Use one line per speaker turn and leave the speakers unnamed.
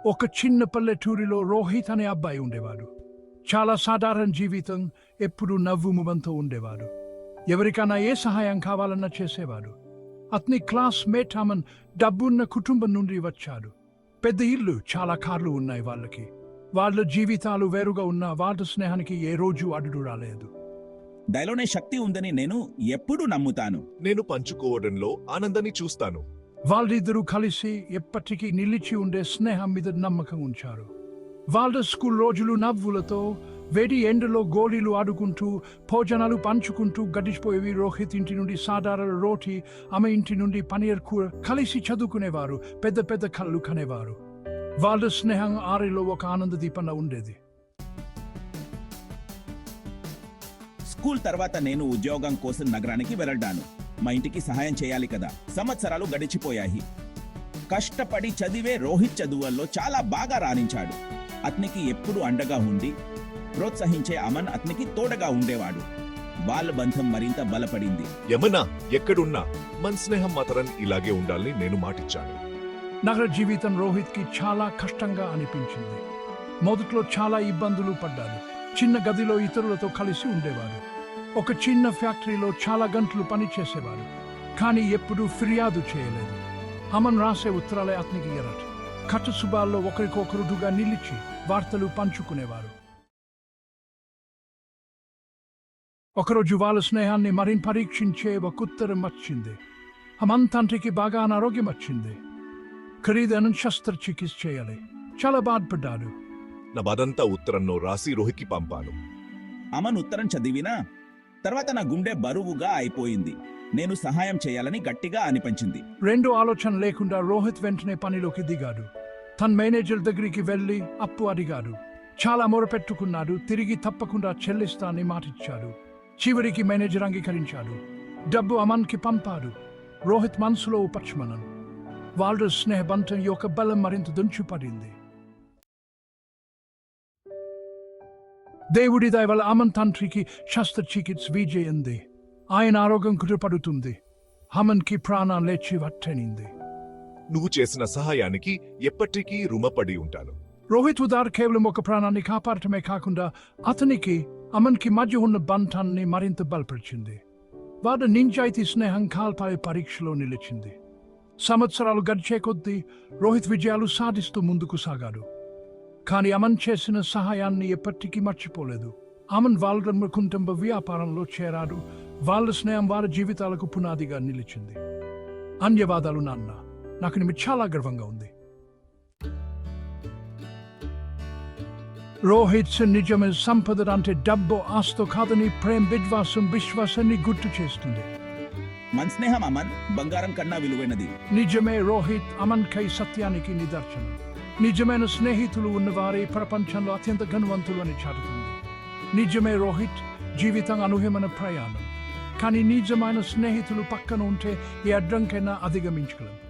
ఒక చిన్న పల్లెటూరిలో రోహిత్ అనే అబ్బాయి ఉండేవాడు. చాలా సాధారణ జీవితం, ఎప్పుడూ నవ్వు ముఖంతో ఉండేవాడు. ఎవరికైనా ఏ సహాయం కావాలన్నా చేసేవాడు. అతని క్లాస్మేట్ అమన్ డబ్బున్న కుటుంబం నుండి వచ్చాడు. పెద్ద ఇల్లు, చాలా కార్లు ఉన్నాయి వాళ్ళకి. వాళ్ళ జీవితాలు వేరుగా ఉన్న వాళ్ళ స్నేహానికి ఏ రోజు అడ్డు రాలేదు.
దయలోనే శక్తి ఉందని నేను ఎప్పుడూ నమ్ముతాను.
నేను పంచుకోవడంలో ఆనందాన్ని చూస్తాను.
వాళ్ళిద్దరూ కలిసి ఎప్పటికీ నిలిచి ఉండే స్నేహం మీద నమ్మకం ఉంచారు. వాళ్ళ స్కూల్ రోజులు నవ్వులతో, వేడి ఎండలో గోళీలు ఆడుకుంటూ, భోజనాలు పంచుకుంటూ గడిచిపోయేవి. రోహిత్ ఇంటి నుండి సాధారణ రోటీ, ఆమె ఇంటి నుండి పనీర్ కూర. కలిసి చదువుకునేవారు, పెద్ద పెద్ద కళ్ళు కనేవారు. వాళ్ళ స్నేహం ఆరిలో ఒక ఆనంద దీపంలా ఉండేది.
స్కూల్ తర్వాత నేను ఉద్యోగం కోసం నగరానికి వెళ్ళాను. మా ఇంటికి సహాయం చేయాలి కదా. సంవత్సరాలు గడిచిపోయాయి. కష్టపడి చదివే రోహిత్ చదువుల్లో చాలా బాగా రాణించాడు. అతనికి ఎప్పుడు అండగా ఉండి ప్రోత్సహించే అమన్ అతనికి తోడగా ఉండేవాడు. వాళ్ళ బంధం మరింత బలపడింది.
యమునా ఎక్కడున్నా మన స్నేహం మాత్రం ఇలాగే ఉండాలని నేను మాటిచ్చాను.
నగర జీవితం రోహిత్కి చాలా కష్టంగా అనిపించింది. మొదట్లో చాలా ఇబ్బందులు పడ్డాడు. చిన్న గదిలో ఇతరులతో కలిసి ఉండేవాడు. ఒక చిన్న ఫ్యాక్టరీలో చాలా గంటలు పనిచేసేవాడు. కానీ ఎప్పుడూ ఫిర్యాదు చేయలేదు. అమన్ రాసే ఉత్తరాలే అతనికి ఎరట్. కట్టుసుబాల్లో ఒకరికొకరుగా నిలిచి వార్తలు పంచుకునేవారు. ఒకరోజు వాళ్ళ స్నేహాన్ని మరింత పరీక్షించే ఒక ఉత్తరం వచ్చింది. అమన్ తండ్రికి బాగా అనారోగ్యం వచ్చింది. ఖరీదైన శస్త్రచికిత్స చేయాలి. చాలా బాధపడ్డాడు.
నా బాధంతా ఉత్తరంలో రాసి రోహిత్కి పంపాను.
అమన్ ఉత్తరం చదివినా తర్వాత నా గుండె బరువుగా అయిపోయింది. నేను సహాయం చేయాలని గట్టిగా అనిపించింది.
రెండు ఆలోచన లేకుండా రోహిత్ వెంటనే పనిలోకి దిగాడు. తన మేనేజర్ దగ్గరికి వెళ్లి అప్పు అడిగాడు. చాలా మొరపెట్టుకున్నాడు. తిరిగి తప్పకుండా చెల్లిస్తానని మాటిచ్చాడు. చివరికి మేనేజర్ అంగీకరించాడు. డబ్బు అమన్కి పంపాడు. రోహిత్ మనసులో ఉపశమనం. వాళ్ళ స్నేహబంధం యొక్క బలం మరింత దంచుపడింది. దేవుడి దయ వల్ల అమన్ తండ్రికి శస్త్రచికిత్స విజయింది. ఆయన ఆరోగ్యం కుదుటపడుతుంది. అమన్కి ప్రాణం లేచి వట్టనింది.
నువ్వు చేసిన సహాయానికి ఎప్పటికీ రుణపడి ఉంటాను.
రోహిత్ ఉదార్ కేవలం ఒక ప్రాణాన్ని కాపాడటమే కాకుండా అతనికి అమన్కి మధ్య ఉన్న బంధాన్ని మరింత బలపరిచింది. వాళ్ళ నిజాయితీ స్నేహం కాల్పై పరీక్షలో నిలిచింది. సంవత్సరాలు గడిచే కొద్దీ రోహిత్ విజయాలు సాధిస్తూ ముందుకు సాగాడు. కానీ అమన్ చేసిన సహాయాన్ని ఎప్పటికీ మర్చిపోలేదు. అమన్ వాళ్ళ కుటుంబ వ్యాపారంలో చేరాడు. వాళ్ళ స్నేహం వాళ్ళ జీవితాలకు పునాదిగా నిలిచింది. ధన్యవాదాలు నాన్న, నాకు నీ చాలా గర్వంగా ఉంది. రోహిత్ నిజమైన సంపద అంటే డబ్బు ఆస్తో కాదని ప్రేమ, విశ్వాసాన్ని గుర్తు చేస్తుంది.
మన స్నేహం అమన్ బంగారం కన్నా విలువైనది.
నిజమే, రోహిత్ అమన్ కై సత్యానికి నిదర్శనం. నిజమైన స్నేహితులు ఉన్నవారే ప్రపంచంలో అత్యంత ఘనవంతులు అని చాటుతుంది. నిజమే, రోహిత్ జీవితం అనూహ్యమైన ప్రయాణం. కానీ నిజమైన స్నేహితులు పక్కన ఉంటే ఏ అడ్డంకైనా అధిగమించగలం.